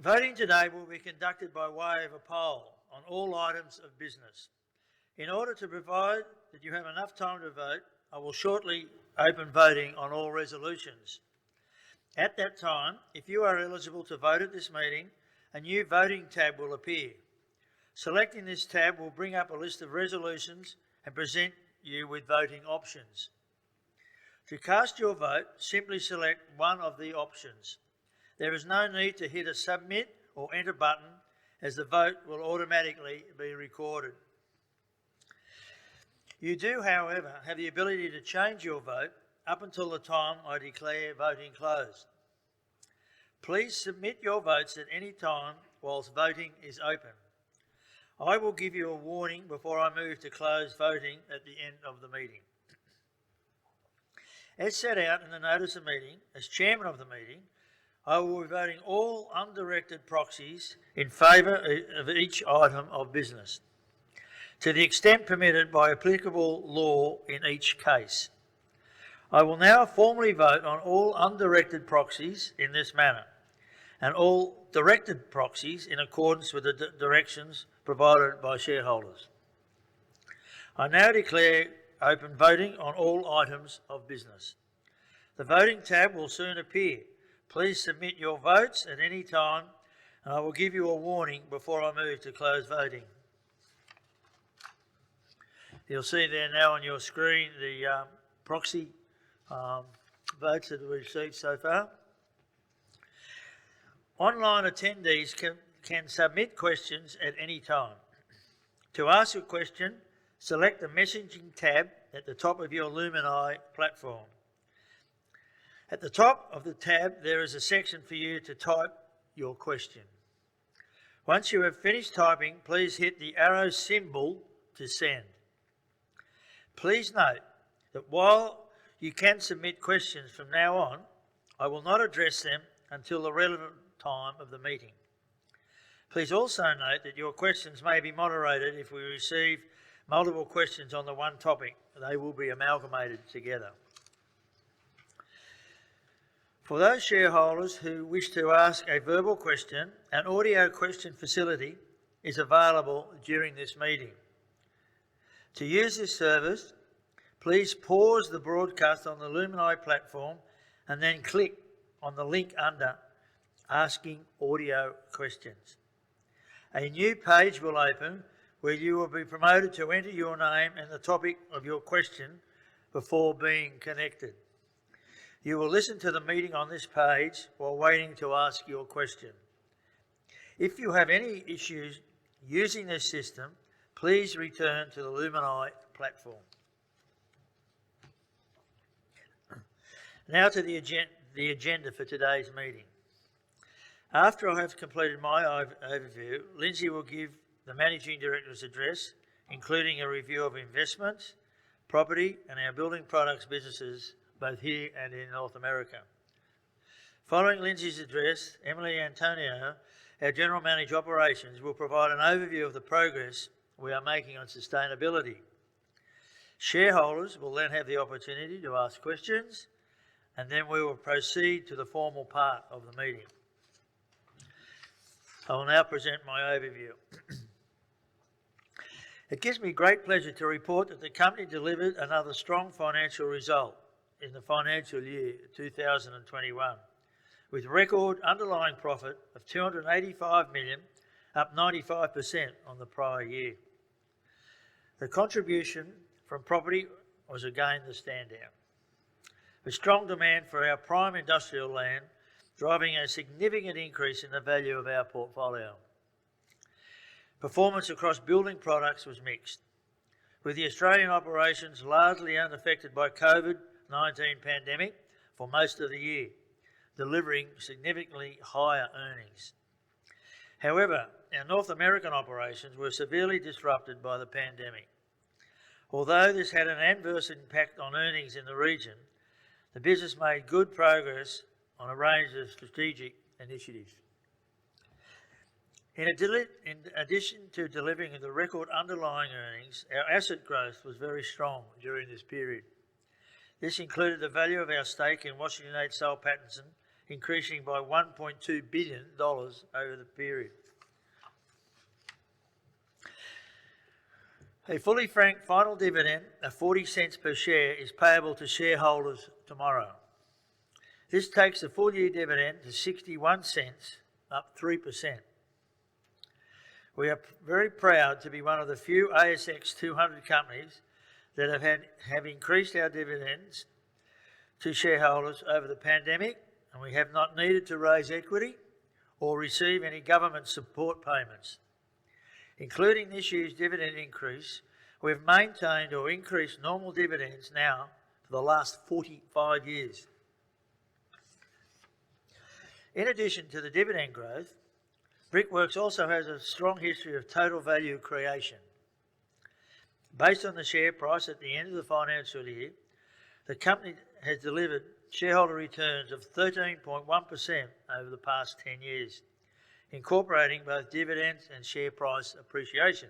Voting today will be conducted by way of a poll on all items of business. In order to provide that you have enough time to vote, I will shortly open voting on all resolutions. At that time, if you are eligible to vote at this meeting, a new voting tab will appear. Selecting this tab will bring up a list of resolutions and present you with voting options. To cast your vote, simply select one of the options. There is no need to hit a submit or enter button, as the vote will automatically be recorded. You do, however, have the ability to change your vote up until the time I declare voting closed. Please submit your votes at any time whilst voting is open. I will give you a warning before I move to close voting at the end of the meeting. As set out in the notice of meeting, as chairman of the meeting, I will be voting all undirected proxies in favour of each item of business, to the extent permitted by applicable law in each case. I will now formally vote on all undirected proxies in this manner, and all directed proxies in accordance with the directions provided by shareholders. I now declare open voting on all items of business. The voting tab will soon appear. Please submit your votes at any time, and I will give you a warning before I move to close voting. You'll see there now on your screen the proxy votes that we've received so far. Online attendees can submit questions at any time. To ask a question, select the messaging tab at the top of your Lumini platform. At the top of the tab, there is a section for you to type your question. Once you have finished typing, please hit the arrow symbol to send. Please note that while you can submit questions from now on, I will not address them until the relevant time of the meeting. Please also note that your questions may be moderated if we receive multiple questions on the one topic. They will be amalgamated together. For those shareholders who wish to ask a verbal question, an audio question facility is available during this meeting. To use this service, please pause the broadcast on the Lumini platform and then click on the link under Asking Audio Questions. A new page will open where you will be prompted to enter your name and the topic of your question before being connected. You will listen to the meeting on this page while waiting to ask your question. If you have any issues using this system, please return to the Lumini platform. Now to the agenda for today's meeting. After I have completed my overview, Lindsay will give the Managing Director's address, including a review of investments, property and our building products businesses, both here and in North America. Following Lindsay's address, Emily Antonio, our General Manager Operations, will provide an overview of the progress we are making on sustainability. Shareholders will then have the opportunity to ask questions, and then we will proceed to the formal part of the meeting. I will now present my overview. It gives me great pleasure to report that the company delivered another strong financial result in the financial year 2021, with record underlying profit of $285 million, up 95% on the prior year. The contribution from property was again the standout, with strong demand for our prime industrial land driving a significant increase in the value of our portfolio. Performance across building products was mixed, with the Australian operations largely unaffected by COVID-19 pandemic for most of the year, delivering significantly higher earnings. However, our North American operations were severely disrupted by the pandemic. Although this had an adverse impact on earnings in the region, the business made good progress on a range of strategic initiatives. In addition to delivering the record underlying earnings, our asset growth was very strong during this period. This included the value of our stake in Washington H. Soul Pattinson increasing by $1.2 billion over the period. A fully franked final dividend of 40 cents per share is payable to shareholders tomorrow. This takes the full year dividend to 61 cents, up 3%. We are very proud to be one of the few ASX 200 companies that have increased our dividends to shareholders over the pandemic, and we have not needed to raise equity or receive any government support payments. Including this year's dividend increase, we've maintained or increased normal dividends now for the last 45 years. In addition to the dividend growth, Brickworks also has a strong history of total value creation. Based on the share price at the end of the financial year, the company has delivered shareholder returns of 13.1% over the past 10 years, incorporating both dividends and share price appreciation.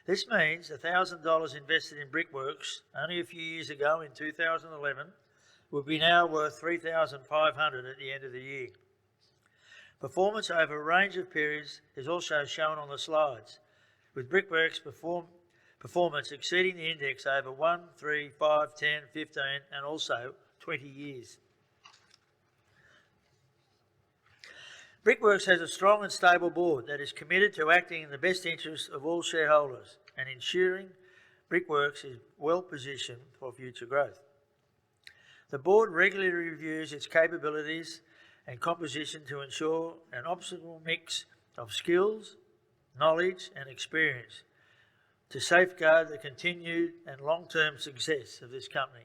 This means $1,000 invested in Brickworks only a few years ago in 2011 will be now worth $3,500 at the end of the year. Performance over a range of periods is also shown on the slides, with Brickworks performance exceeding the index over 1, 3, 5, 10, 15 and also 20 years. Brickworks has a strong and stable board that is committed to acting in the best interests of all shareholders and ensuring Brickworks is well positioned for future growth. The board regularly reviews its capabilities and composition to ensure an optimal mix of skills, knowledge and experience to safeguard the continued and long-term success of this company.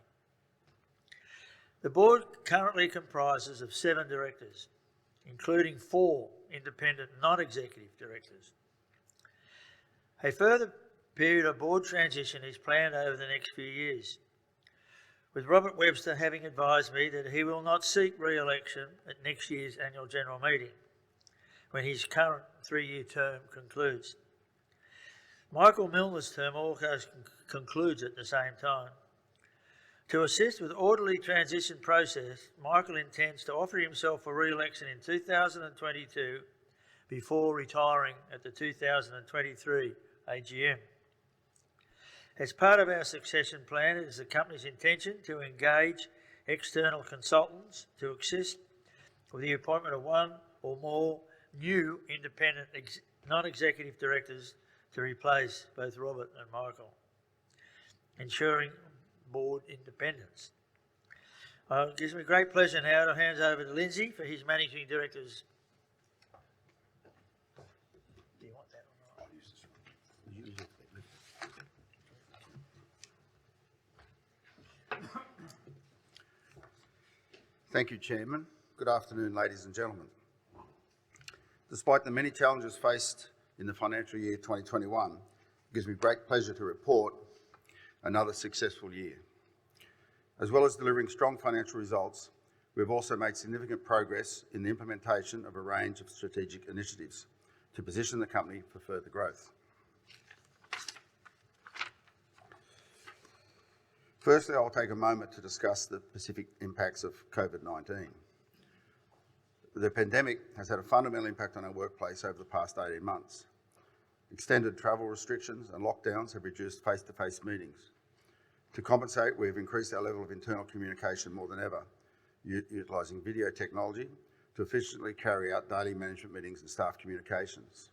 The board currently comprises of 7 directors, including 4 independent non-executive directors. A further period of board transition is planned over the next few years, with Robert Webster having advised me that he will not seek re-election at next year's annual general meeting, when his current 3-year term concludes. Michael Milner's term also concludes at the same time. To assist with orderly transition process, Michael intends to offer himself for re-election in 2022 before retiring at the 2023 AGM. As part of our succession plan, it is the company's intention to engage external consultants to assist with the appointment of 1 or more new independent non-executive directors to replace both Robert and Michael, ensuring board independence. It gives me great pleasure now to hand over to Lindsay for his Managing Director's. Do you want that or not? Thank you, Chairman. Good afternoon, ladies and gentlemen. Despite the many challenges faced in the financial year 2021, it gives me great pleasure to report another successful year. As well as delivering strong financial results, we've also made significant progress in the implementation of a range of strategic initiatives to position the company for further growth. Firstly, I'll take a moment to discuss the specific impacts of COVID-19. The pandemic has had a fundamental impact on our workplace over the past 18 months. Extended travel restrictions and lockdowns have reduced face-to-face meetings. To compensate, we've increased our level of internal communication more than ever, utilising video technology to efficiently carry out daily management meetings and staff communications.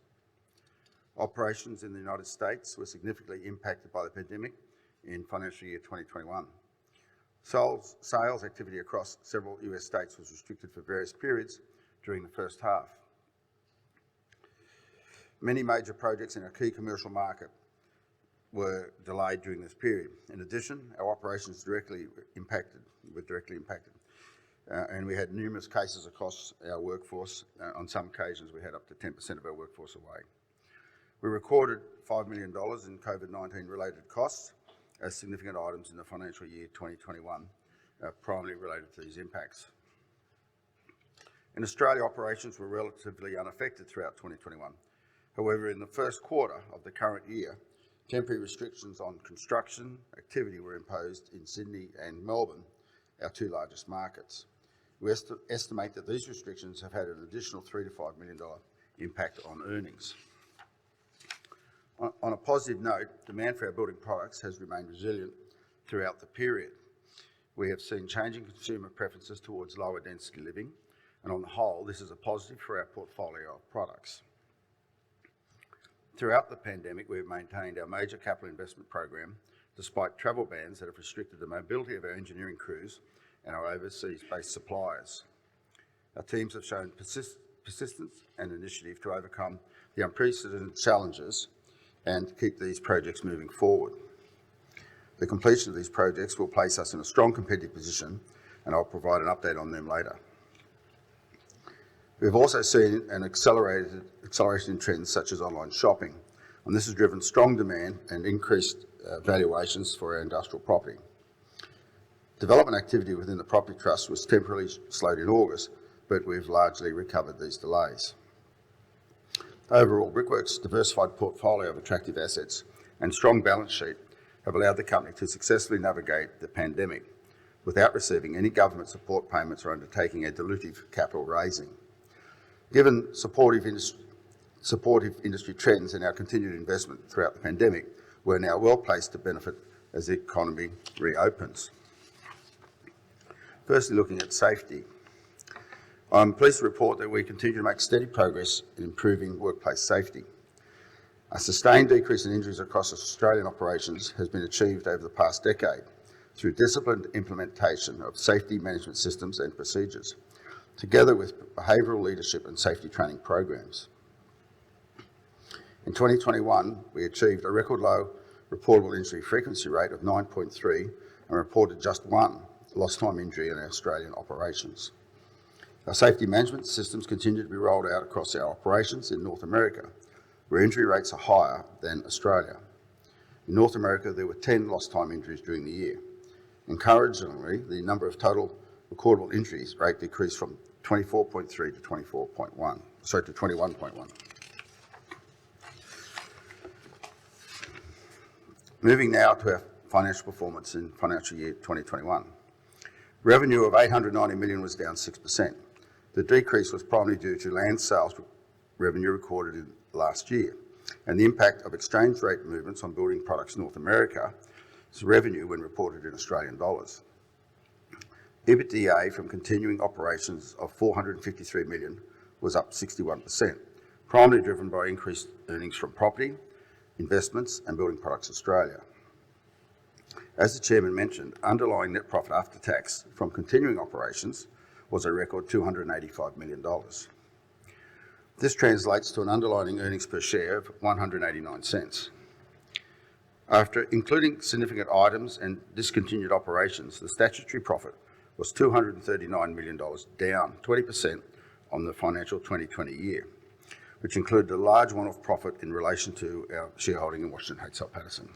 Operations in the United States were significantly impacted by the pandemic in financial year 2021. Sales activity across several US states was restricted for various periods during the first half. Many major projects in our key commercial market were delayed during this period. In addition, our operations were directly impacted, and we had numerous cases across our workforce. On some occasions, we had up to 10% of our workforce away. We recorded $5 million in COVID-19 related costs as significant items in the financial year 2021, primarily related to these impacts. In Australia, operations were relatively unaffected throughout 2021. However, in the first quarter of the current year, temporary restrictions on construction activity were imposed in Sydney and Melbourne, our 2 largest markets, We estimate that these restrictions have had an additional $3 to $5 million impact on earnings. On a positive note, demand for our building products has remained resilient throughout the period. We have seen changing consumer preferences towards lower density living, and on the whole, this is a positive for our portfolio of products. Throughout the pandemic, we have maintained our major capital investment program, despite travel bans that have restricted the mobility of our engineering crews and our overseas-based suppliers. Our teams have shown persistence and initiative to overcome the unprecedented challenges and keep these projects moving forward. The completion of these projects will place us in a strong competitive position, and I'll provide an update on them later. We've also seen an acceleration in trends such as online shopping, and this has driven strong demand and increased valuations for our industrial property. Development activity within the Property Trust was temporarily slowed in August, but we've largely recovered these delays. Overall, Brickworks' diversified portfolio of attractive assets and strong balance sheet have allowed the company to successfully navigate the pandemic without receiving any government support payments or undertaking a dilutive capital raising. Given supportive industry trends and our continued investment throughout the pandemic, we're now well placed to benefit as the economy reopens. Firstly, looking at safety. I'm pleased to report that we continue to make steady progress in improving workplace safety. A sustained decrease in injuries across Australian operations has been achieved over the past decade through disciplined implementation of safety management systems and procedures, together with behavioural leadership and safety training programs. In 2021, we achieved a record low reportable injury frequency rate of 9.3 and reported just one lost time injury in our Australian operations. Our safety management systems continue to be rolled out across our operations in North America, where injury rates are higher than Australia. In North America, there were 10 lost time injuries during the year. Encouragingly, the number of total recordable injuries rate decreased from 24.3 to 21.1. Moving now to our financial performance in financial year 2021. Revenue of $890 million was down 6%. The decrease was primarily due to land sales revenue recorded in last year and the impact of exchange rate movements on building products North America's revenue when reported in Australian dollars. EBITDA from continuing operations of $453 million was up 61%, primarily driven by increased earnings from property, investments and Building Products Australia. As the Chairman mentioned, underlying net profit after tax from continuing operations was a record $285 million. This translates to an underlying earnings per share of 189 cents. After including significant items and discontinued operations, the statutory profit was $239 million, down 20% on the financial 2020 year, which included a large one-off profit in relation to our shareholding in Washington H. Soul Pattinson.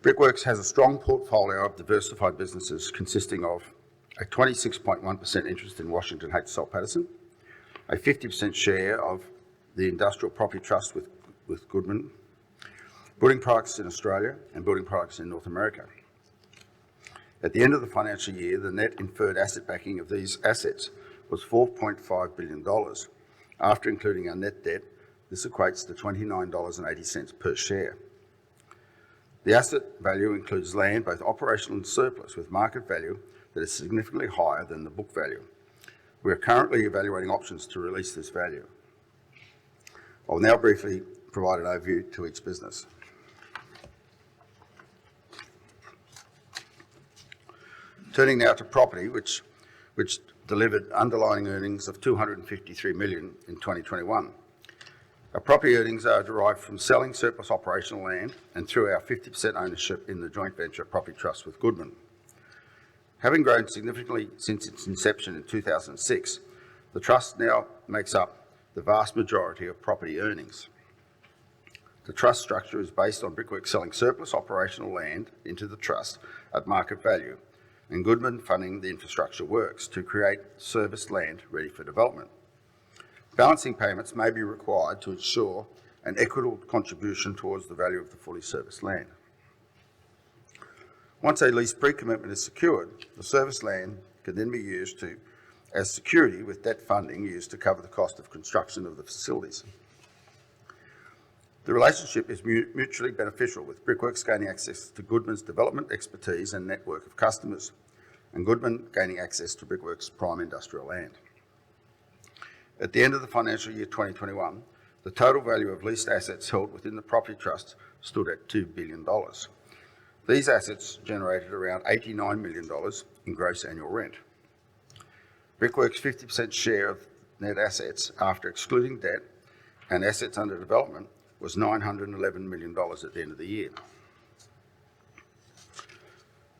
Brickworks has a strong portfolio of diversified businesses consisting of a 26.1% interest in Washington H. Soul Pattinson, a 50% share of the Industrial Property Trust with Goodman, Building Products in Australia and Building Products in North America. At the end of the financial year, the net inferred asset backing of these assets was $4.5 billion. After including our net debt, this equates to $29.80 per share. The asset value includes land, both operational and surplus, with market value that is significantly higher than the book value. We are currently evaluating options to release this value. I will now briefly provide an overview to each business. Turning now to property, which delivered underlying earnings of $253 million in 2021. Our property earnings are derived from selling surplus operational land and through our 50% ownership in the joint venture Property Trust with Goodman. Having grown significantly since its inception in 2006, the Trust now makes up the vast majority of property earnings. The Trust structure is based on Brickworks selling surplus operational land into the Trust at market value and Goodman funding the infrastructure works to create serviced land ready for development. Balancing payments may be required to ensure an equitable contribution towards the value of the fully serviced land. Once a lease pre-commitment is secured, the service land can then be used as security, with debt funding used to cover the cost of construction of the facilities. The relationship is mutually beneficial, with Brickworks gaining access to Goodman's development expertise and network of customers, and Goodman gaining access to Brickworks' prime industrial land. At the end of the financial year 2021, the total value of leased assets held within the property trust stood at $2 billion. These assets generated around $89 million in gross annual rent. Brickworks' 50% share of net assets, after excluding debt and assets under development, was $911 million at the end of the year.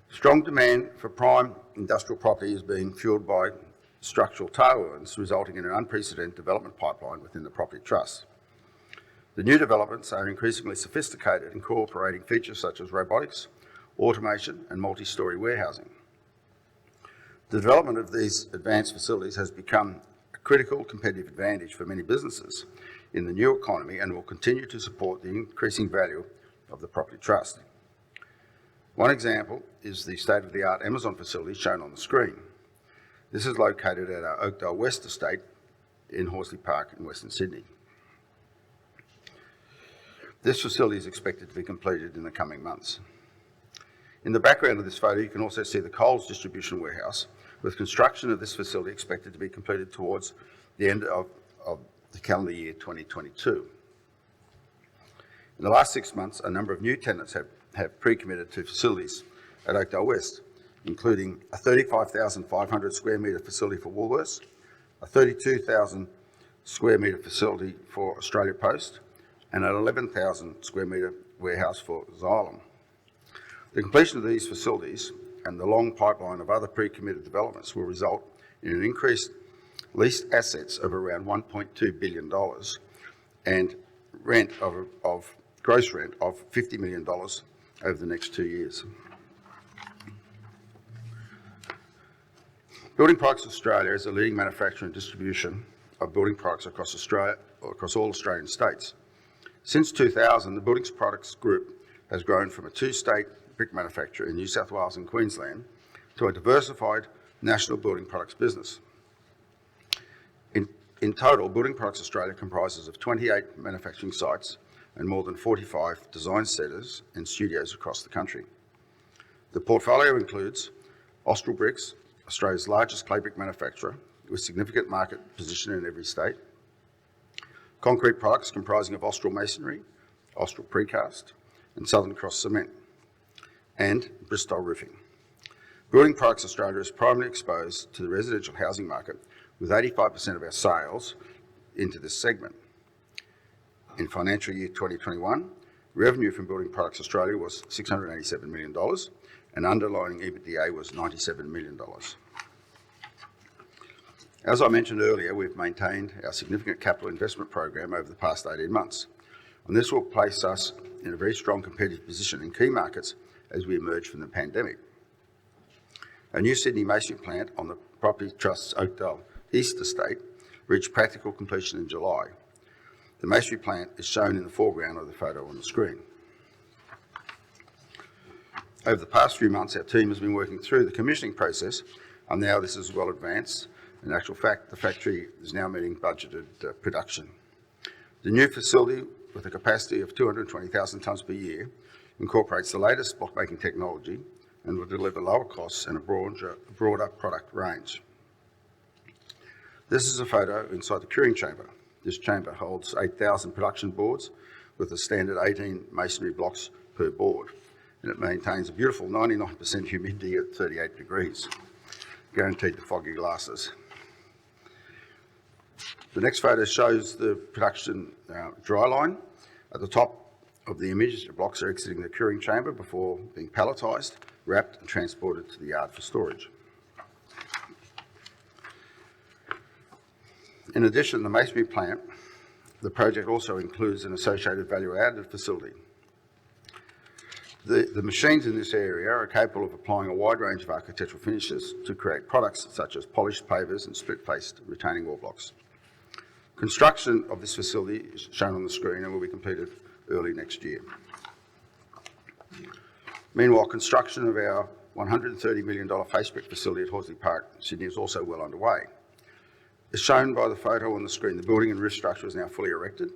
Strong demand for prime industrial property is being fuelled by structural tailwinds, resulting in an unprecedented development pipeline within the property trust. The new developments are increasingly sophisticated, incorporating features such as robotics, automation, and multi-storey warehousing. The development of these advanced facilities has become a critical competitive advantage for many businesses in the new economy and will continue to support the increasing value of the property trust. One example is the state-of-the-art Amazon facility shown on the screen. This is located at our Oakdale West estate in Horsley Park in Western Sydney. This facility is expected to be completed in the coming months. In the background of this photo, you can also see the Coles distribution warehouse, with construction of this facility expected to be completed towards the end of the calendar year 2022. In the last 6 months, a number of new tenants have pre-committed to facilities at Oakdale West, including a 35,500 square metre facility for Woolworths, a 32,000 square metre facility for Australia Post, and an 11,000 square metre warehouse for Xylem. The completion of these facilities and the long pipeline of other pre-committed developments will result in an increased leased assets of around $1.2 billion and gross rent of $50 million over the next 2 years. Building Products Australia is a leading manufacturer and distribution of building products across Australia, across all Australian states. Since 2000, the Building Products Group has grown from a 2-state brick manufacturer in New South Wales and Queensland to a diversified national building products business. In total, Building Products Australia comprises of 28 manufacturing sites and more than 45 design centres and studios across the country. The portfolio includes Austral Bricks, Australia's largest clay brick manufacturer, with significant market position in every state; concrete products comprising of Austral Masonry, Austral Precast, and Southern Cross Cement; and Bristol Roofing. Building Products Australia is primarily exposed to the residential housing market, with 85% of our sales into this segment. In financial year 2021, revenue from Building Products Australia was $687 million, and underlying EBITDA was $97 million. As I mentioned earlier, we've maintained our significant capital investment program over the past 18 months, and this will place us in a very strong competitive position in key markets as we emerge from the pandemic. A new Sydney masonry plant on the Property Trust's Oakdale East estate reached practical completion in July. The masonry plant is shown in the foreground of the photo on the screen. Over the past few months, our team has been working through the commissioning process, and now this is well advanced. In actual fact, the factory is now meeting budgeted production. The new facility, with a capacity of 220,000 tonnes per year, incorporates the latest block-making technology and will deliver lower costs and a broader product range. This is a photo inside the curing chamber. This chamber holds 8,000 production boards with a standard 18 masonry blocks per board, and it maintains a beautiful 99% humidity at 38 degrees, guaranteed to foggy glasses. The next photo shows the production dry line. At the top of the image, the blocks are exiting the curing chamber before being palletised, wrapped and transported to the yard for storage. In addition to the masonry plant, the project also includes an associated value-added facility. The machines in this area are capable of applying a wide range of architectural finishes to create products such as polished pavers and split-faced retaining wall blocks. Construction of this facility is shown on the screen and will be completed early next year. Meanwhile, construction of our $130 million face brick facility at Horsley Park, Sydney, is also well underway. As shown by the photo on the screen, the building and roof structure is now fully erected.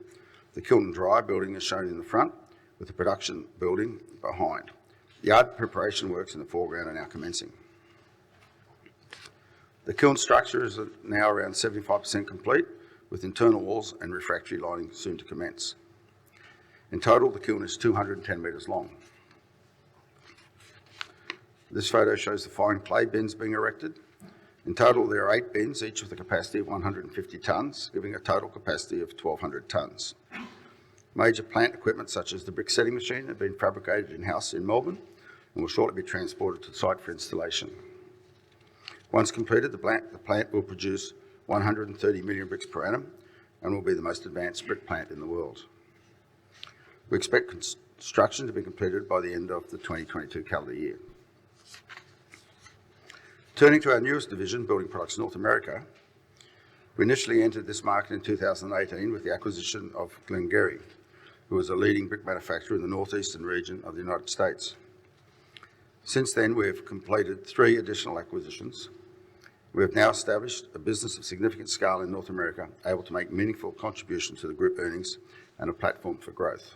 The kiln and dry building is shown in the front, with the production building behind. The yard preparation works in the foreground are now commencing. The kiln structure is now around 75% complete, with internal walls and refractory lining soon to commence. In total, the kiln is 210 metres long. This photo shows the fine clay bins being erected. In total, there are 8 bins, each with a capacity of 150 tonnes, giving a total capacity of 1,200 tonnes. Major plant equipment such as the brick setting machine have been fabricated in-house in Melbourne and will shortly be transported to the site for installation. Once completed, the plant will produce 130 million bricks per annum and will be the most advanced brick plant in the world. We expect construction to be completed by the end of the 2022 calendar year. Turning to our newest division, Building Products North America, we initially entered this market in 2018 with the acquisition of Glen-Gery, who is a leading brick manufacturer in the northeastern region of the United States. Since then, we have completed 3 additional acquisitions. We have now established a business of significant scale in North America, able to make meaningful contributions to the group earnings and a platform for growth.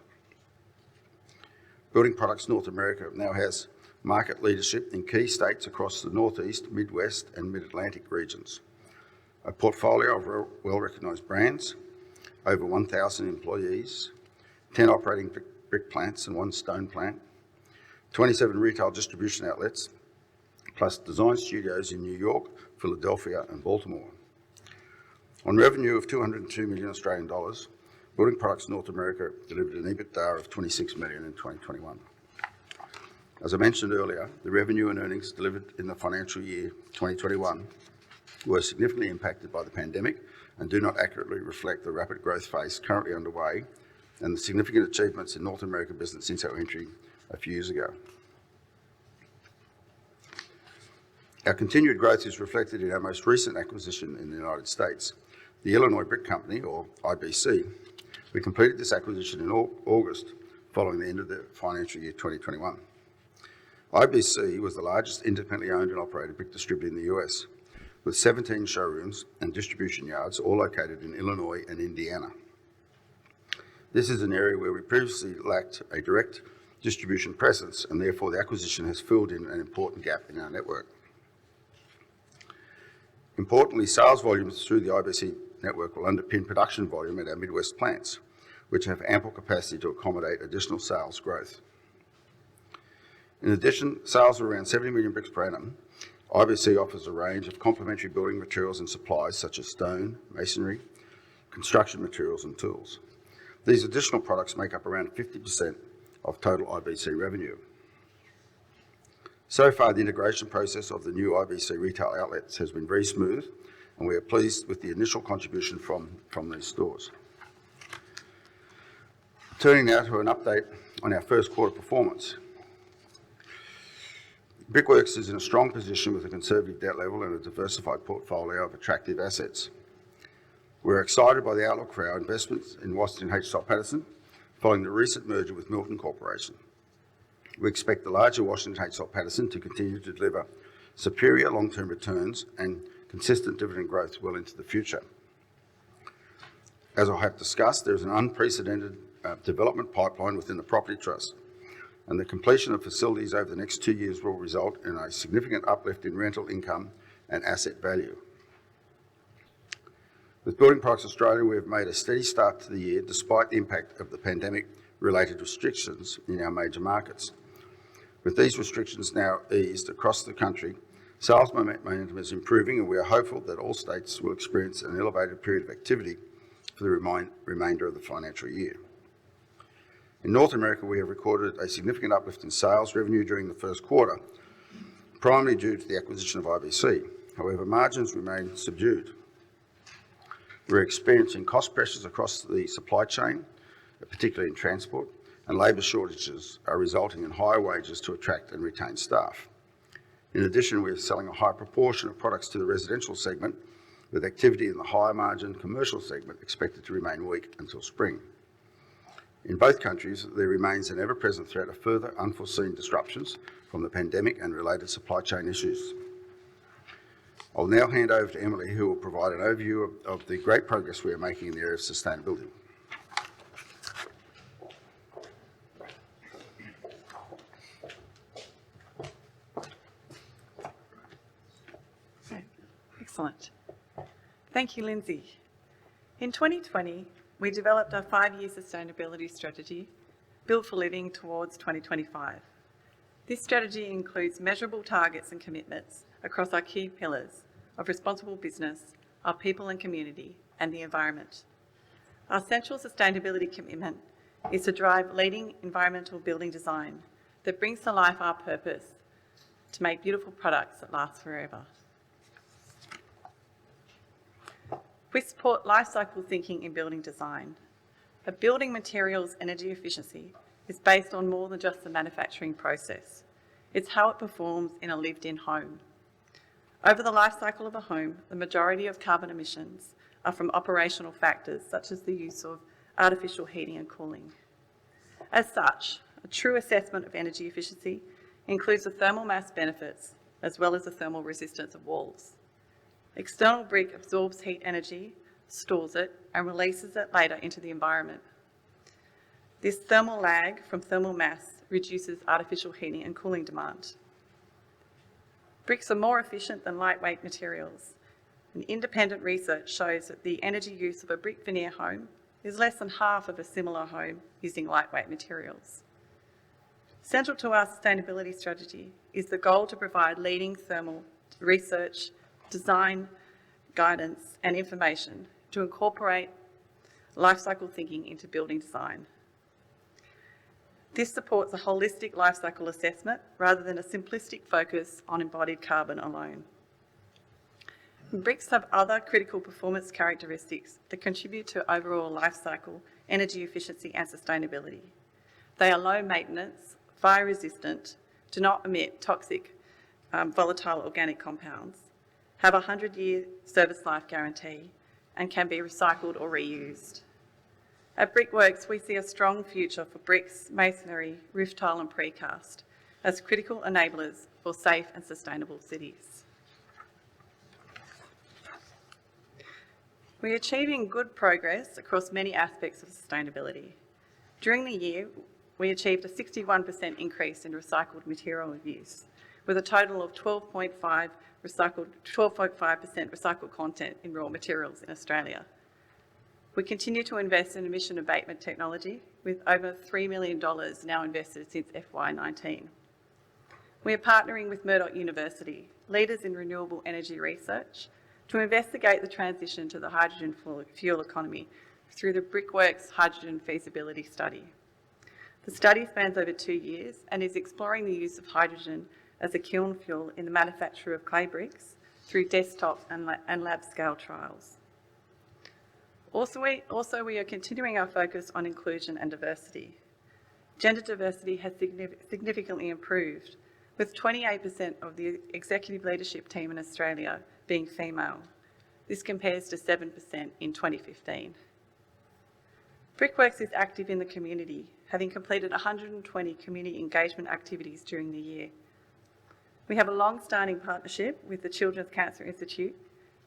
Building Products North America now has market leadership in key states across the Northeast, Midwest and Mid-Atlantic regions, a portfolio of well-recognised brands, over 1,000 employees, 10 operating brick plants and 1 stone plant, 27 retail distribution outlets, plus design studios in New York, Philadelphia and Baltimore. On revenue of 202 million Australian dollars, Building Products North America delivered an EBITDA of 26 million in 2021. As I mentioned earlier, the revenue and earnings delivered in the financial year 2021 were significantly impacted by the pandemic and do not accurately reflect the rapid growth phase currently underway and the significant achievements in North American business since our entry a few years ago. Our continued growth is reflected in our most recent acquisition in the United States, the Illinois Brick Company, or IBC. We completed this acquisition in August, following the end of the financial year 2021. IBC was the largest independently owned and operated brick distributor in the US, with 17 showrooms and distribution yards, all located in Illinois and Indiana. This is an area where we previously lacked a direct distribution presence, and therefore the acquisition has filled in an important gap in our network. Importantly, sales volumes through the IBC network will underpin production volume at our Midwest plants, which have ample capacity to accommodate additional sales growth. In addition, sales of around 70 million bricks per annum, IBC offers a range of complementary building materials and supplies such as stone, masonry, construction materials and tools. These additional products make up around 50% of total IBC revenue. So far, the integration process of the new IBC retail outlets has been very smooth, and we are pleased with the initial contribution from these stores. Turning now to an update on our first quarter performance. Brickworks is in a strong position with a conservative debt level and a diversified portfolio of attractive assets. We're excited by the outlook for our investments in Washington H. Soul Pattinson following the recent merger with Milton Corporation. We expect the larger Washington H. Soul Pattinson to continue to deliver superior long-term returns and consistent dividend growth well into the future. As I have discussed, there is an unprecedented development pipeline within the property trust, and the completion of facilities over the next 2 years will result in a significant uplift in rental income and asset value. With Building Products Australia, we have made a steady start to the year despite the impact of the pandemic-related restrictions in our major markets. With these restrictions now eased across the country, sales momentum is improving, and we are hopeful that all states will experience an elevated period of activity for the remainder of the financial year. In North America, we have recorded a significant uplift in sales revenue during the first quarter, primarily due to the acquisition of IBC. However, margins remain subdued. We're experiencing cost pressures across the supply chain, particularly in transport, and labour shortages are resulting in higher wages to attract and retain staff. In addition, we are selling a high proportion of products to the residential segment, with activity in the higher margin commercial segment expected to remain weak until spring. In both countries, there remains an ever-present threat of further unforeseen disruptions from the pandemic and related supply chain issues. I'll now hand over to Emily, who will provide an overview of the great progress we are making in the area of sustainability. Excellent. Thank you, Lindsay. In 2020, we developed our 5-year sustainability strategy, Built for Living towards 2025. This strategy includes measurable targets and commitments across our key pillars of responsible business, our people and community, and the environment. Our central sustainability commitment is to drive leading environmental building design that brings to life our purpose to make beautiful products that last forever. We support life cycle thinking in building design. A building material's energy efficiency is based on more than just the manufacturing process. It's how it performs in a lived-in home. Over the life cycle of a home, the majority of carbon emissions are from operational factors such as the use of artificial heating and cooling. As such, a true assessment of energy efficiency includes the thermal mass benefits as well as the thermal resistance of walls. External brick absorbs heat energy, stores it, and releases it later into the environment. This thermal lag from thermal mass reduces artificial heating and cooling demand. Bricks are more efficient than lightweight materials, and independent research shows that the energy use of a brick veneer home is less than half of a similar home using lightweight materials. Central to our sustainability strategy is the goal to provide leading thermal research, design, guidance, and information to incorporate life cycle thinking into building design. This supports a holistic life cycle assessment rather than a simplistic focus on embodied carbon alone. Bricks have other critical performance characteristics that contribute to overall life cycle energy efficiency and sustainability. They are low maintenance, fire resistant, do not emit toxic volatile organic compounds, have a 100-year service life guarantee, and can be recycled or reused. At Brickworks, we see a strong future for bricks, masonry, roof tile and precast as critical enablers for safe and sustainable cities. We're achieving good progress across many aspects of sustainability. During the year, we achieved a 61% increase in recycled material use, with a total of 12.5% recycled content in raw materials in Australia. We continue to invest in emission abatement technology, with over $3 million now invested since FY19. We are partnering with Murdoch University, leaders in renewable energy research, to investigate the transition to the hydrogen fuel economy through the Brickworks Hydrogen Feasibility Study. The study spans over 2 years and is exploring the use of hydrogen as a kiln fuel in the manufacture of clay bricks through desktop and lab scale trials. Also, we are continuing our focus on inclusion and diversity. Gender diversity has significantly improved, with 28% of the executive leadership team in Australia being female. This compares to 7% in 2015. Brickworks is active in the community, having completed 120 community engagement activities during the year. We have a long-standing partnership with the Children's Cancer Institute,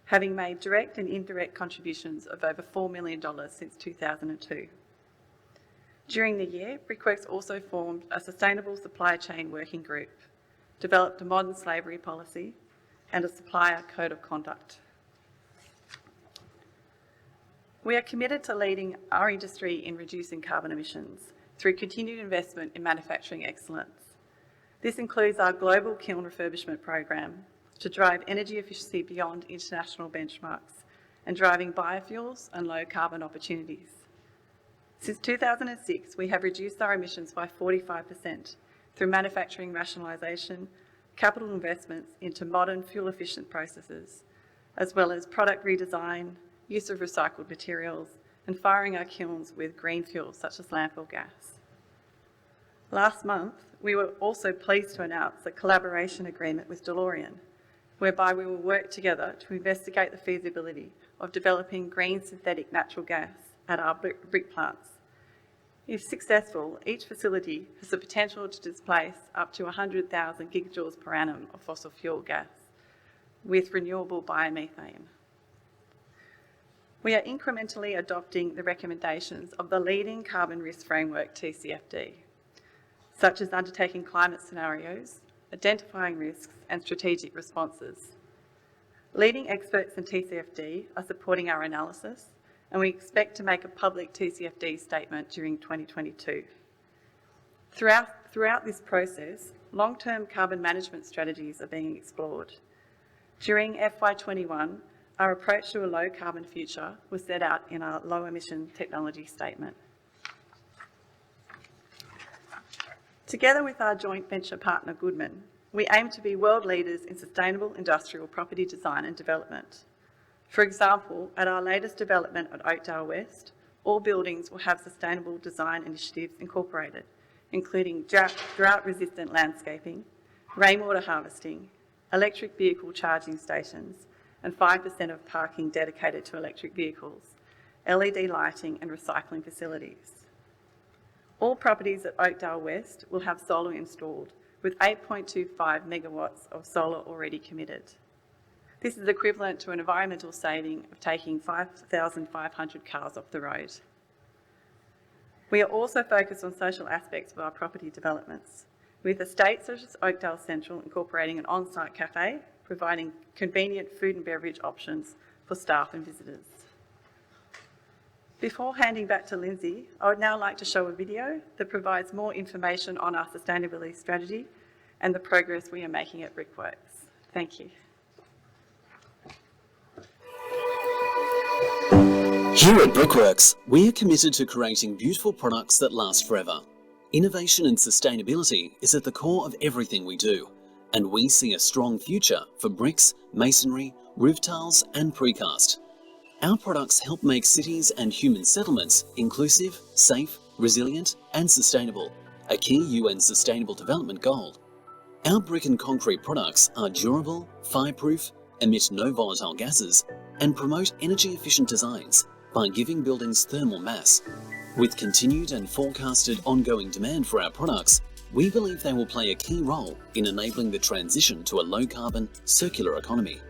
having made direct and indirect contributions of over $4 million since 2002. During the year, Brickworks also formed a sustainable supply chain working group, developed a modern slavery policy, and a supplier code of conduct. We are committed to leading our industry in reducing carbon emissions through continued investment in manufacturing excellence. This includes our global kiln refurbishment program to drive energy efficiency beyond international benchmarks and driving biofuels and low carbon opportunities. Since 2006, we have reduced our emissions by 45% through manufacturing rationalisation, capital investments into modern fuel-efficient processes, as well as product redesign, use of recycled materials, and firing our kilns with green fuels such as landfill gas. Last month, we were also pleased to announce a collaboration agreement with DeLorean, whereby we will work together to investigate the feasibility of developing green synthetic natural gas at our brick plants. If successful, each facility has the potential to displace up to 100,000 gigajoules per annum of fossil fuel gas with renewable biomethane. We are incrementally adopting the recommendations of the leading carbon risk framework TCFD, such as undertaking climate scenarios, identifying risks and strategic responses. Leading experts in TCFD are supporting our analysis, and we expect to make a public TCFD statement during 2022. Throughout this process, long-term carbon management strategies are being explored. During FY21, our approach to a low-carbon future was set out in our low-emission technology statement. Together with our joint venture partner Goodman, we aim to be world leaders in sustainable industrial property design and development. For example, at our latest development at Oakdale West, all buildings will have sustainable design initiatives incorporated, including drought-resistant landscaping, rainwater harvesting, electric vehicle charging stations, and 5% of parking dedicated to electric vehicles, LED lighting and recycling facilities. All properties at Oakdale West will have solar installed, with 8.25 megawatts of solar already committed. This is equivalent to an environmental saving of taking 5,500 cars off the road. We are also focused on social aspects of our property developments, with estates such as Oakdale Central incorporating an on-site cafe, providing convenient food and beverage options for staff and visitors. Before handing back to Lindsay, I would now like to show a video that provides more information on our sustainability strategy and the progress we are making at Brickworks. Thank you. Here at Brickworks, we are committed to creating beautiful products that last forever. Innovation and sustainability is at the core of everything we do, and we see a strong future for bricks, masonry, roof tiles and precast. Our products help make cities and human settlements inclusive, safe, resilient and sustainable, a key UN Sustainable Development Goal. Our brick and concrete products are durable, fireproof, emit no volatile gases, and promote energy-efficient designs by giving buildings thermal mass. With continued and forecasted ongoing demand for our products, we believe they will play a key role in enabling the transition to a low-carbon, circular economy.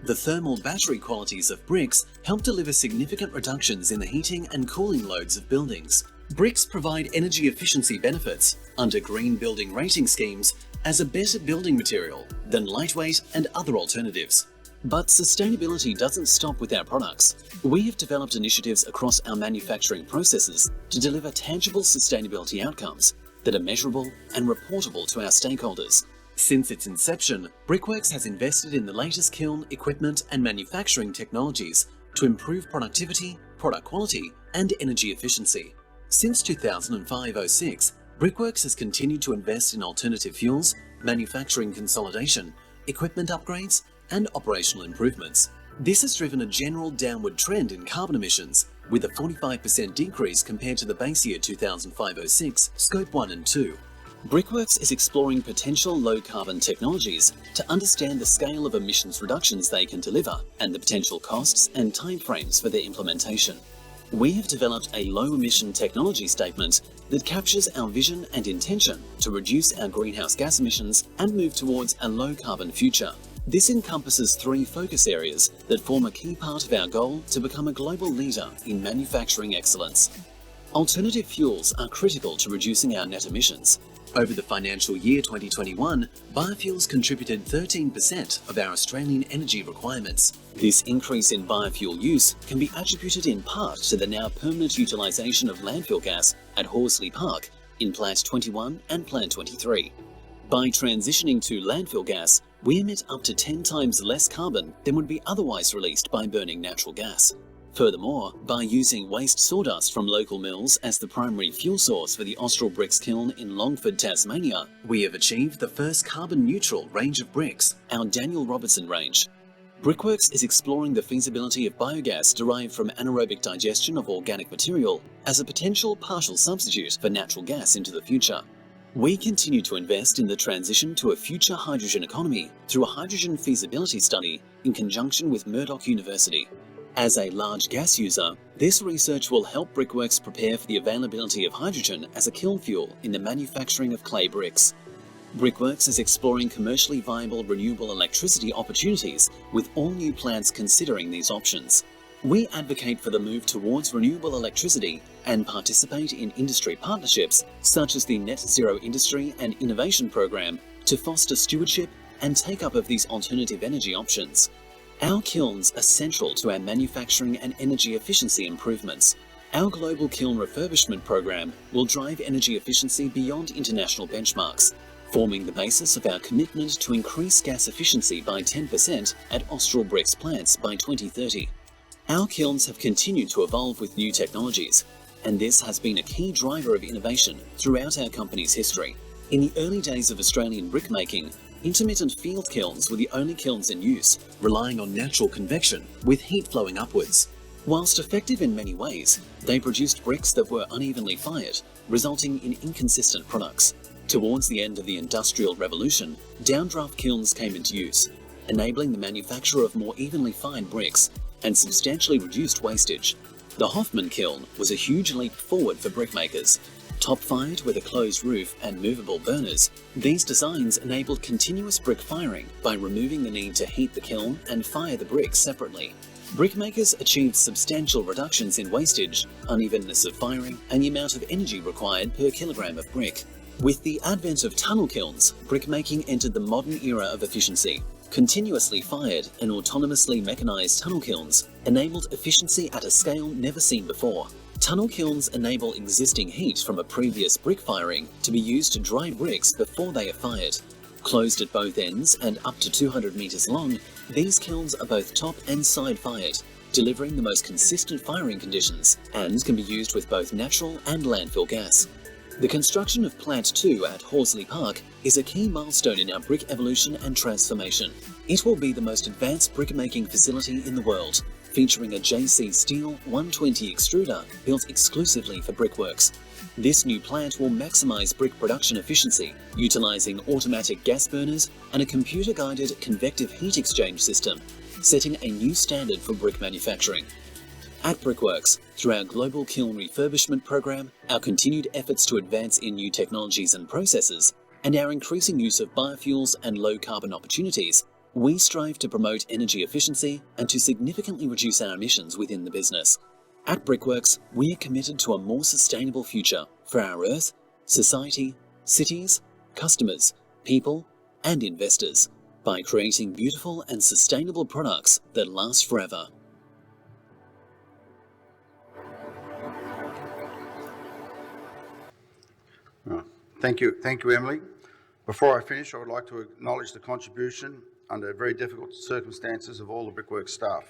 The thermal battery qualities of bricks help deliver significant reductions in the heating and cooling loads of buildings. Bricks provide energy efficiency benefits under green building rating schemes as a better building material than lightweight and other alternatives. But sustainability doesn't stop with our products. We have developed initiatives across our manufacturing processes to deliver tangible sustainability outcomes that are measurable and reportable to our stakeholders. Since its inception, Brickworks has invested in the latest kiln, equipment and manufacturing technologies to improve productivity, product quality and energy efficiency. Since 2005-06, Brickworks has continued to invest in alternative fuels, manufacturing consolidation, equipment upgrades and operational improvements. This has driven a general downward trend in carbon emissions, with a 45% decrease compared to the base year 2005-06, Scope 1 and 2. Brickworks is exploring potential low-carbon technologies to understand the scale of emissions reductions they can deliver and the potential costs and timeframes for their implementation. We have developed a low-emission technology statement that captures our vision and intention to reduce our greenhouse gas emissions and move towards a low-carbon future. This encompasses 3 focus areas that form a key part of our goal to become a global leader in manufacturing excellence. Alternative fuels are critical to reducing our net emissions. Over the financial year 2021, biofuels contributed 13% of our Australian energy requirements. This increase in biofuel use can be attributed in part to the now permanent utilisation of landfill gas at Horsley Park in Plant 21 and Plant 23. By transitioning to landfill gas, we emit up to 10 times less carbon than would be otherwise released by burning natural gas. Furthermore, by using waste sawdust from local mills as the primary fuel source for the Austral Bricks kiln in Longford, Tasmania, we have achieved the first carbon-neutral range of bricks, our Daniel Robertson range. Brickworks is exploring the feasibility of biogas derived from anaerobic digestion of organic material as a potential partial substitute for natural gas into the future. We continue to invest in the transition to a future hydrogen economy through a hydrogen feasibility study in conjunction with Murdoch University. As a large gas user, this research will help Brickworks prepare for the availability of hydrogen as a kiln fuel in the manufacturing of clay bricks. Brickworks is exploring commercially viable renewable electricity opportunities, with all new plants considering these options. We advocate for the move towards renewable electricity and participate in industry partnerships such as the Net Zero Industry and Innovation Program to foster stewardship and take-up of these alternative energy options. Our kilns are central to our manufacturing and energy efficiency improvements. Our global kiln refurbishment program will drive energy efficiency beyond international benchmarks, forming the basis of our commitment to increase gas efficiency by 10% at Austral Bricks plants by 2030. Our kilns have continued to evolve with new technologies, and this has been a key driver of innovation throughout our company's history. In the early days of Australian brickmaking, intermittent field kilns were the only kilns in use, relying on natural convection with heat flowing upwards. Whilst effective in many ways, they produced bricks that were unevenly fired, resulting in inconsistent products. Towards the end of the Industrial Revolution, downdraft kilns came into use, enabling the manufacture of more evenly fired bricks and substantially reduced wastage. The Hoffman kiln was a huge leap forward for brickmakers. Top-fired with a closed roof and movable burners, these designs enabled continuous brick firing by removing the need to heat the kiln and fire the bricks separately. Brickmakers achieved substantial reductions in wastage, unevenness of firing, and the amount of energy required per kilogram of brick. With the advent of tunnel kilns, brickmaking entered the modern era of efficiency. Continuously fired and autonomously mechanised tunnel kilns enabled efficiency at a scale never seen before. Tunnel kilns enable existing heat from a previous brick firing to be used to dry bricks before they are fired. Closed at both ends and up to 200 metres long, these kilns are both top and side fired, delivering the most consistent firing conditions and can be used with both natural and landfill gas. The construction of Plant 2 at Horsley Park is a key milestone in our brick evolution and transformation. It will be the most advanced brickmaking facility in the world, featuring a JC Steel 120 extruder built exclusively for Brickworks. This new plant will maximise brick production efficiency, utilising automatic gas burners and a computer-guided convective heat exchange system, setting a new standard for brick manufacturing. At Brickworks, through our global kiln refurbishment program, our continued efforts to advance in new technologies and processes, and our increasing use of biofuels and low-carbon opportunities, we strive to promote energy efficiency and to significantly reduce our emissions within the business. At Brickworks, we are committed to a more sustainable future for our earth, society, cities, customers, people, and investors by creating beautiful and sustainable products that last forever. Thank you, Emily. Before I finish, I would like to acknowledge the contribution under very difficult circumstances of all the Brickworks staff.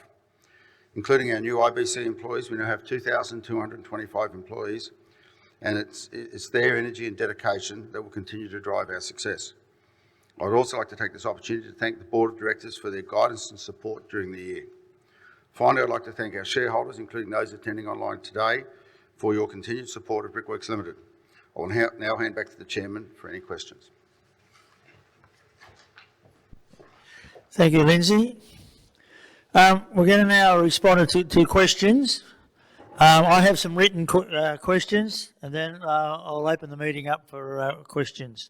Including our new IBC employees, we now have 2,225 employees, and it's their energy and dedication that will continue to drive our success. I would also like to take this opportunity to thank the Board of Directors for their guidance and support during the year. Finally, I'd like to thank our shareholders, including those attending online today, for your continued support of Brickworks Limited. I will now hand back to the Chairman for any questions. Thank you, Lindsay. We're going to now respond to questions. I have some written questions, and then I'll open the meeting up for questions.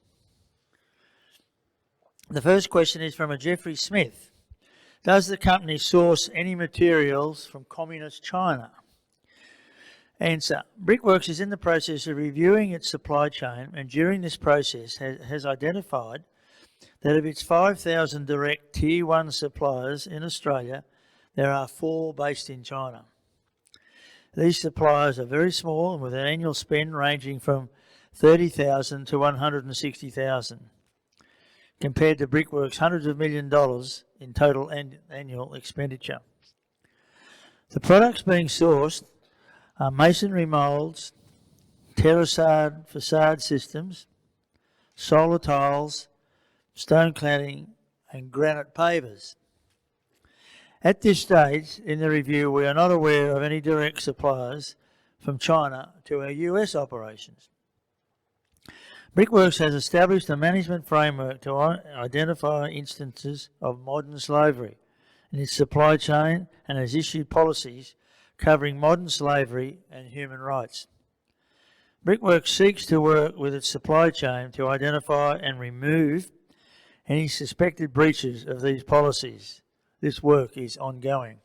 The first question is from a Jeffrey Smith. Does the company source any materials from Communist China? Answer. Brickworks is in the process of reviewing its supply chain, and during this process has identified that of its 5,000 direct Tier 1 suppliers in Australia, there are 4 based in China. These suppliers are very small and with an annual spend ranging from $30,000 to $160,000, compared to Brickworks' hundreds of $millions in total annual expenditure. The products being sourced are masonry moulds, terraced facade systems, solar tiles, stone cladding and granite pavers. At this stage in the review, we are not aware of any direct suppliers from China to our US operations. Brickworks has established a management framework to identify instances of modern slavery, in its supply chain and has issued policies covering modern slavery and human rights. Brickworks seeks to work with its supply chain to identify and remove any suspected breaches of these policies. This work is ongoing.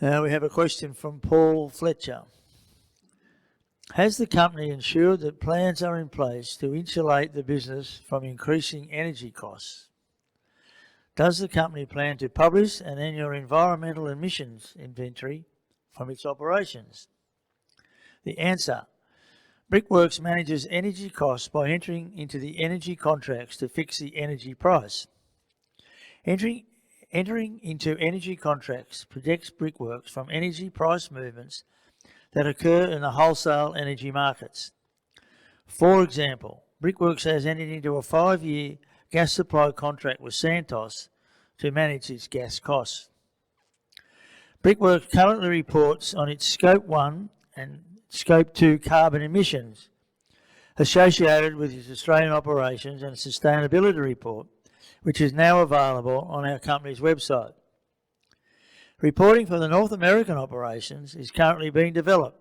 Now we have a question from Paul Fletcher. Has the company ensured that plans are in place to insulate the business from increasing energy costs? Does the company plan to publish an annual environmental emissions inventory from its operations? The answer: Brickworks manages energy costs by entering into the energy contracts to fix the energy price. Entering into energy contracts protects Brickworks from energy price movements that occur in the wholesale energy markets. For example, Brickworks has entered into a 5-year gas supply contract with Santos to manage its gas costs. Brickworks currently reports on its Scope 1 and Scope 2 carbon emissions associated with its Australian operations and sustainability report, which is now available on our company's website. Reporting for the North American operations is currently being developed,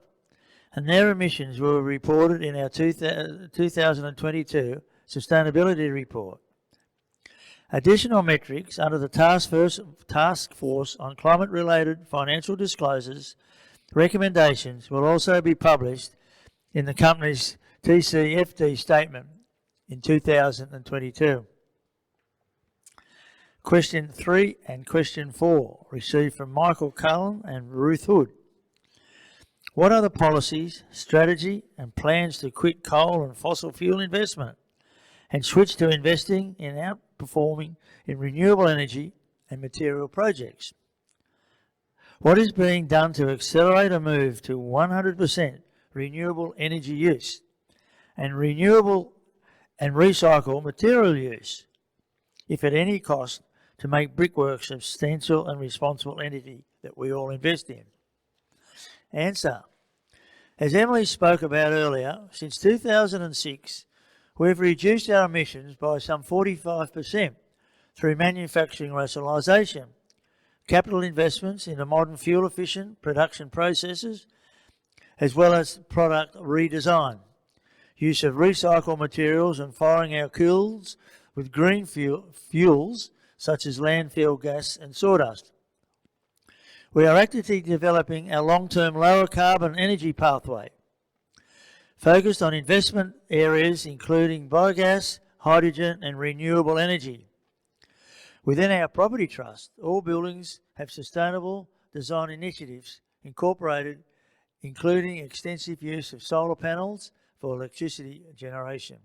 and their emissions were reported in our 2022 sustainability report. Additional metrics under the Task Force on Climate-Related Financial Disclosures recommendations will also be published in the company's TCFD statement in 2022. Question 3 and question 4 received from Michael Cullen and Ruth Hood. What are the policies, strategy and plans to quit coal and fossil fuel investment and switch to investing in outperforming in renewable energy and material projects? What is being done to accelerate a move to 100% renewable energy use and renewable and recycle material use, if at any cost, to make Brickworks a substantial and responsible entity that we all invest in? Answer: as Emily spoke about earlier, since 2006, we've reduced our emissions by some 45% through manufacturing rationalisation, capital investments into modern fuel-efficient production processes, as well as product redesign, use of recycled materials and firing our kilns with green fuels such as landfill gas and sawdust. We are actively developing our long-term lower carbon energy pathway, focused on investment areas including biogas, hydrogen and renewable energy. Within our property trust, all buildings have sustainable design initiatives incorporated, including extensive use of solar panels for electricity generation.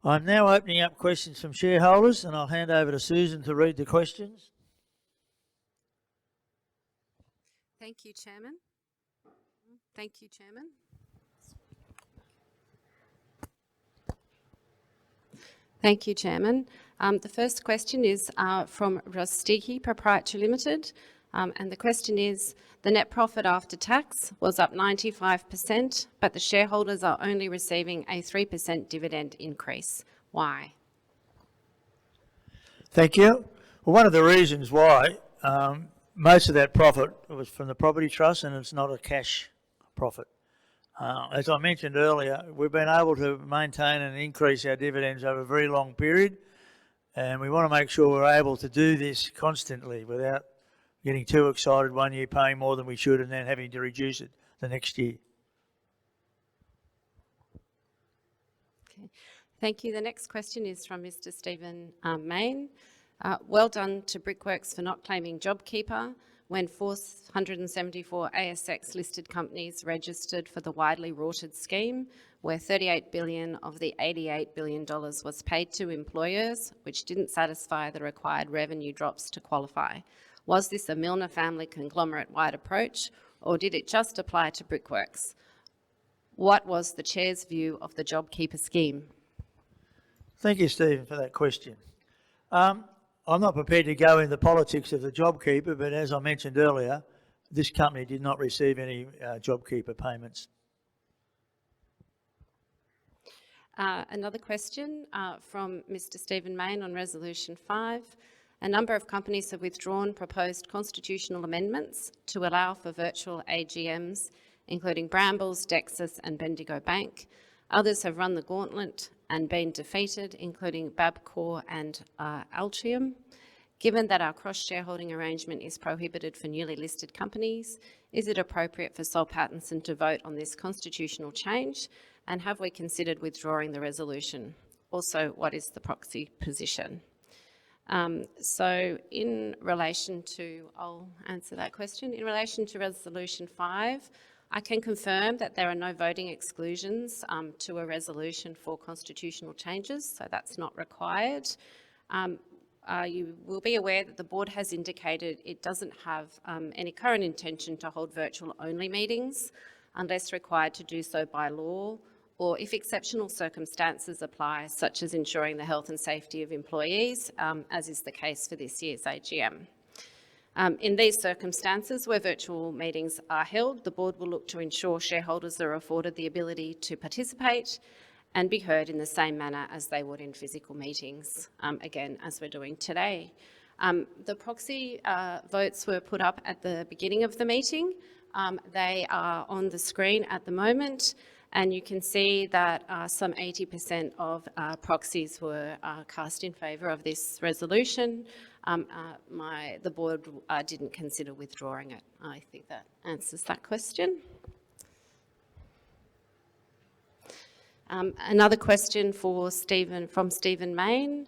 I'm now opening up questions from shareholders, and I'll hand over to Susan to read the questions. Thank you, Chairman. Thank you, Chairman. Thank you, Chairman. The first question is from Rostiki Proprietary Limited, and the question is, the net profit after tax was up 95%, but the shareholders are only receiving a 3% dividend increase. Why? Thank you. Well, one of the reasons why most of that profit was from the property trust, and it's not a cash profit. As I mentioned earlier, we've been able to maintain and increase our dividends over a very long period, and we want to make sure we're able to do this constantly without getting too excited one year paying more than we should and then having to reduce it the next year. Okay. Thank you. The next question is from Mr. Stephen Main. Well done to Brickworks for not claiming JobKeeper when 474 ASX listed companies registered for the widely rorted scheme, where $38 billion of the $88 billion was paid to employers, which didn't satisfy the required revenue drops to qualify. Was this a Milner family conglomerate-wide approach, or did it just apply to Brickworks? What was the Chair's view of the JobKeeper scheme? Thank you, Stephen, for that question. I'm not prepared to go into the politics of the JobKeeper, but as I mentioned earlier, this company did not receive any JobKeeper payments. Another question from Mr. Stephen Mayne on Resolution 5. A number of companies have withdrawn proposed constitutional amendments to allow for virtual AGMs, including Brambles, Dexus and Bendigo Bank. Others have run the gauntlet and been defeated, including Babcor and Altium. Given that our cross-shareholding arrangement is prohibited for newly listed companies, is it appropriate for Soul Pattinson to vote on this constitutional change? And have we considered withdrawing the resolution? Also, what is the proxy position? So in relation to, I'll answer that question. In relation to Resolution 5, I can confirm that there are no voting exclusions to a resolution for constitutional changes, so that's not required. You will be aware that the board has indicated it doesn't have any current intention to hold virtual-only meetings unless required to do so by law, or if exceptional circumstances apply, such as ensuring the health and safety of employees, as is the case for this year's AGM. In these circumstances, where virtual meetings are held, the board will look to ensure shareholders are afforded the ability to participate and be heard in the same manner as they would in physical meetings, again, as we're doing today. The proxy votes were put up at the beginning of the meeting. They are on the screen at the moment, and you can see that some 80% of proxies were cast in favour of this resolution. The board didn't consider withdrawing it. I think that answers that question. Another question from Stephen Mayne.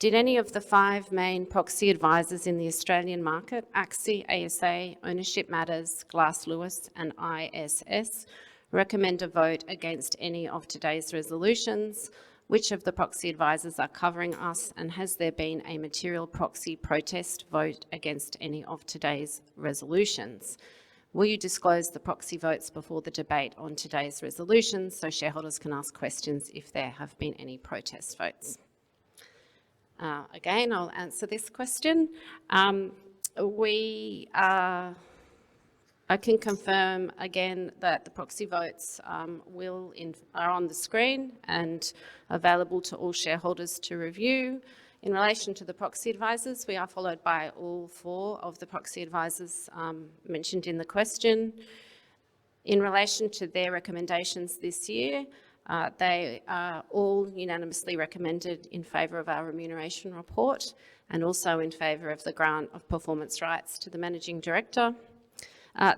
Did any of the 5 main proxy advisors in the Australian market, ACSI, ASA, Ownership Matters, Glass Lewis and ISS, recommend a vote against any of today's resolutions? Which of the proxy advisors are covering us, and has there been a material proxy protest vote against any of today's resolutions? Will you disclose the proxy votes before the debate on today's resolutions so shareholders can ask questions if there have been any protest votes? Again, I'll answer this question. I can confirm again that the proxy votes are on the screen and available to all shareholders to review. In relation to the proxy advisors, we are followed by all 4 of the proxy advisors mentioned in the question. In relation to their recommendations this year, they are all unanimously recommended in favour of our remuneration report and also in favour of the grant of performance rights to the Managing Director.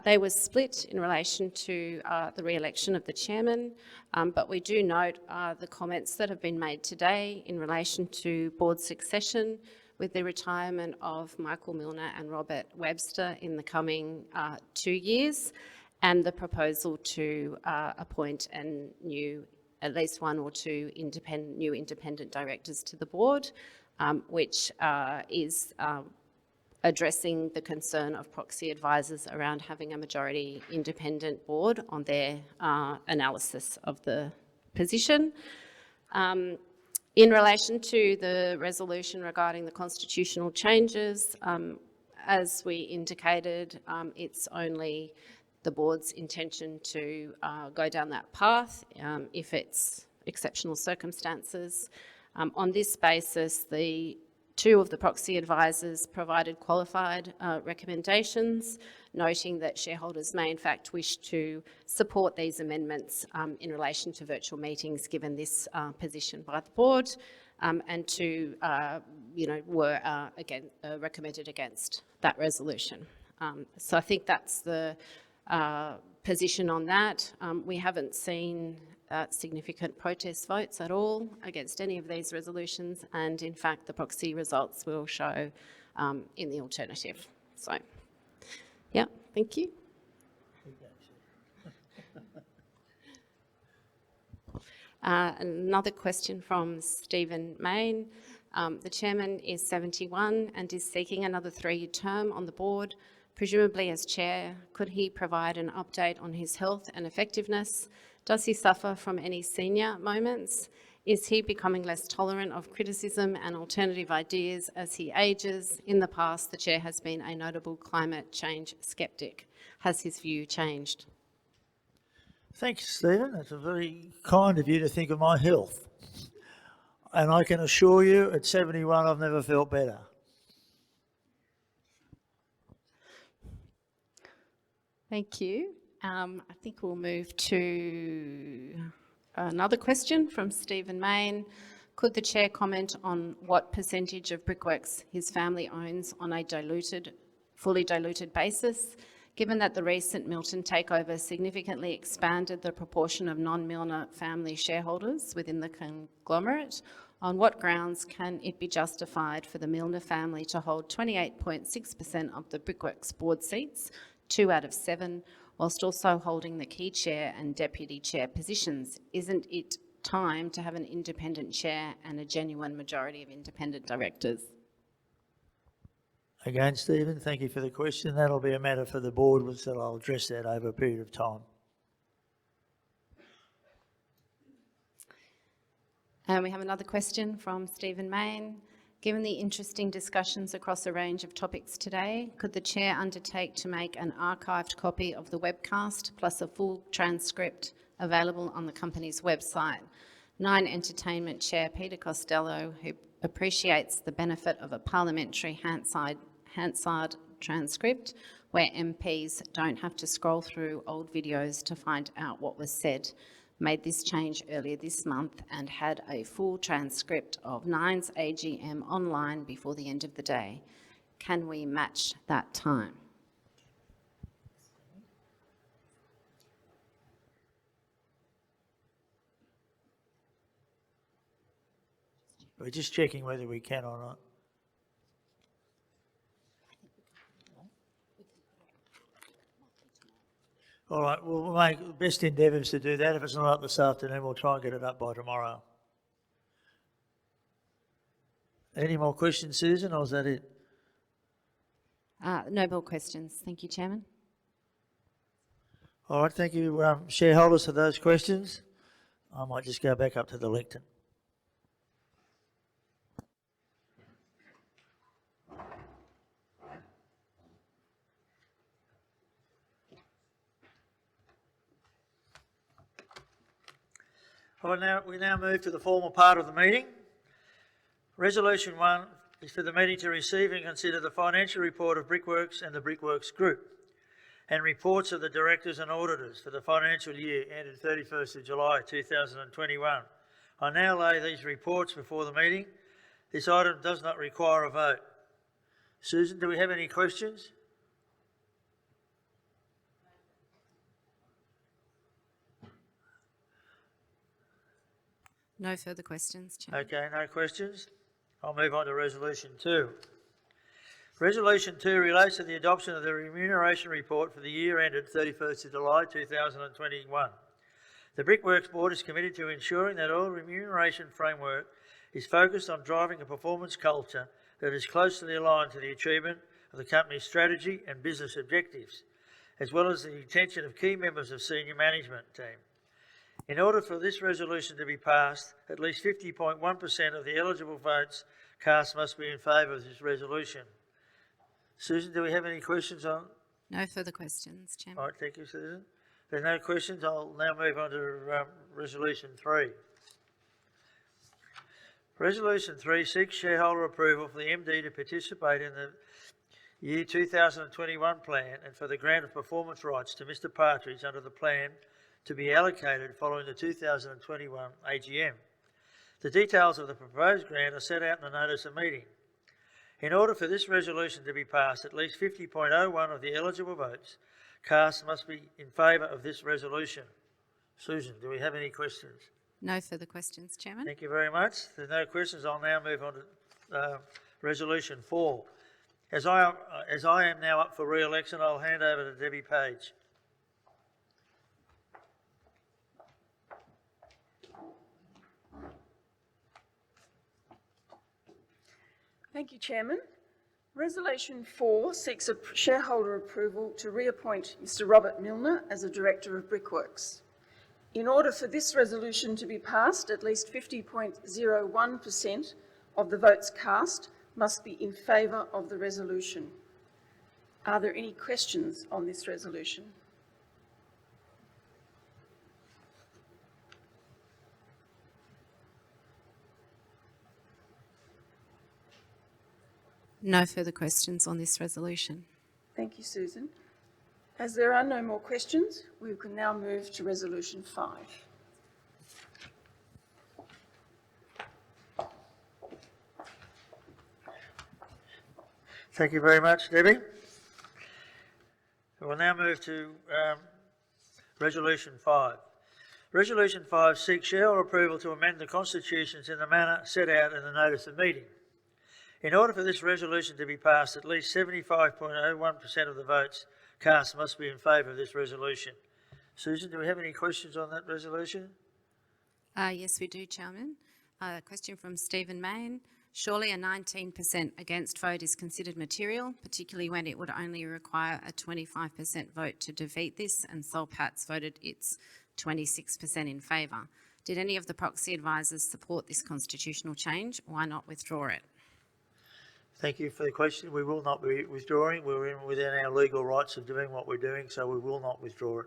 They were split in relation to the re-election of the chairman, but we do note the comments that have been made today in relation to board succession with the retirement of Michael Milner and Robert Webster in the coming 2 years, and the proposal to appoint at least 1 or 2 new independent directors to the board, which is addressing the concern of proxy advisors around having a majority independent board on their analysis of the position. In relation to the resolution regarding the constitutional changes, as we indicated, it's only the board's intention to go down that path if it's exceptional circumstances. On this basis, the 2 of the proxy advisors provided qualified recommendations, noting that shareholders may in fact wish to support these amendments in relation to virtual meetings, given this position by the board, and were recommended against that resolution. So I think that's the position on that. We haven't seen significant protest votes at all against any of these resolutions, and in fact the proxy results will show in the alternative. So, yeah, thank you. Another question from Stephen Mayne. The chairman is 71 and is seeking another 3-year term on the board. Presumably as chair, could he provide an update on his health and effectiveness? Does he suffer from any senior moments? Is he becoming less tolerant of criticism and alternative ideas as he ages? In the past, the chair has been a notable climate change sceptic. Has his view changed? Thanks, Stephen. That's a very kind of you to think of my health. And I can assure you, at 71, I've never felt better. Thank you. I think we'll move to another question from Stephen Main. Could the chair comment on what percentage of Brickworks his family owns on a fully diluted basis? Given that the recent Milton takeover significantly expanded the proportion of non-Milner family shareholders within the conglomerate, on what grounds can it be justified for the Milner family to hold 28.6% of the Brickworks board seats, 2 out of 7, whilst also holding the key chair and deputy chair positions? Isn't it time to have an independent chair and a genuine majority of independent directors? Again, Stephen, thank you for the question. That'll be a matter for the board, so I'll address that over a period of time. And we have another question from Stephen Main. Given the interesting discussions across a range of topics today, could the chair undertake to make an archived copy of the webcast plus a full transcript available on the company's website? Nine Entertainment Chair Peter Costello, who appreciates the benefit of a parliamentary Hansard transcript where MPs don't have to scroll through old videos to find out what was said, made this change earlier this month and had a full transcript of Nine's AGM online before the end of the day. Can we match that time? We're just checking whether we can or not. All right, we'll make the best endeavours to do that. If it's not up this afternoon, we'll try and get it up by tomorrow. Any more questions, Susan, or is that it? No more questions. Thank you, Chairman. All right, thank you, shareholders, for those questions. I might just go back up to the lectern. We now move to the formal part of the meeting. Resolution 1 is for the meeting to receive and consider the financial report of Brickworks and the Brickworks Group and reports of the directors and auditors for the financial year ended 31st of July 2021. I now lay these reports before the meeting. This item does not require a vote. Susan, do we have any questions? No further questions, Chairman. Okay, no questions. I'll move on to Resolution 2. Resolution 2 relates to the adoption of the remuneration report for the year ended 31st of July 2021. The Brickworks Board is committed to ensuring that all remuneration framework is focused on driving a performance culture that is closely aligned to the achievement of the company's strategy and business objectives, as well as the retention of key members of senior management team. In order for this resolution to be passed, at least 50.1% of the eligible votes cast must be in favour of this resolution. Susan, do we have any questions on? No further questions, Chairman. All right, thank you, Susan. If there are no questions, I'll now move on to Resolution 3. Resolution 3 seeks shareholder approval for the MD to participate in the year 2021 plan and for the grant of performance rights to Mr Partridge under the plan to be allocated following the 2021 AGM. The details of the proposed grant are set out in the notice of meeting. In order for this resolution to be passed, at least 50.01 of the eligible votes cast must be in favour of this resolution. Susan, do we have any questions? No further questions, Chairman. Thank you very much. If there are no questions, I'll now move on to Resolution 4. As I am now up for re-election, I'll hand over to Debbie Page. Thank you, Chairman. Resolution 4 seeks a shareholder approval to reappoint Mr Robert Milner as a Director of Brickworks. In order for this resolution to be passed, at least 50.01% of the votes cast must be in favour of the resolution. Are there any questions on this resolution? No further questions on this resolution. Thank you, Susan. As there are no more questions, we can now move to Resolution 5. Thank you very much, Debbie. We'll now move to Resolution 5. Resolution 5 seeks shareholder approval to amend the constitutions in the manner set out in the notice of meeting. In order for this resolution to be passed, at least 75.01% of the votes cast must be in favour of this resolution. Susan, do we have any questions on that resolution? Yes, we do, Chairman. A question from Stephen Main. Surely a 19% against vote is considered material, particularly when it would only require a 25% vote to defeat this, and Soul Patts voted its 26% in favour. Did any of the proxy advisors support this constitutional change? Why not withdraw it? Thank you for the question. We will not be withdrawing. We're within our legal rights of doing what we're doing, so we will not withdraw it.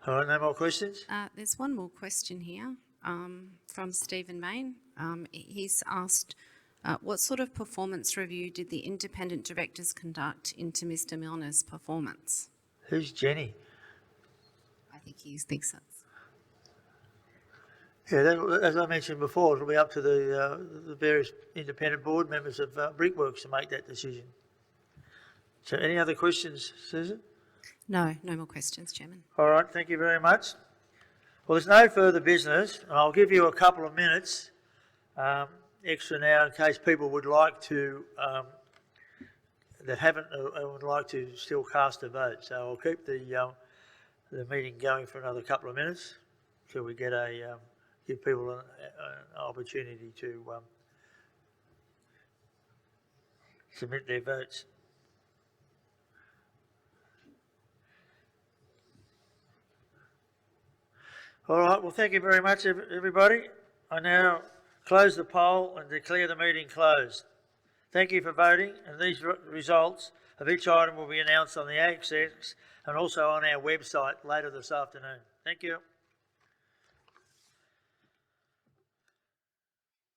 All right, no more questions? There's one more question here from Stephen Main. He's asked, what sort of performance review did the independent directors conduct into Mr Milner's performance? Who's Jenny? I think he thinks that's... Yeah, as I mentioned before, it'll be up to the various independent board members of Brickworks to make that decision. So any other questions, Susan? No, no more questions, Chairman. All right, thank you very much. Well, there's no further business, and I'll give you a couple of minutes extra now in case people would like to, that haven't, would like to still cast a vote. So I'll keep the meeting going for another couple of minutes till we get give people an opportunity to submit their votes. All right, well, thank you very much, everybody. I now close the poll and declare the meeting closed. Thank you for voting, and these results of each item will be announced on the ASX and also on our website later this afternoon. Thank you.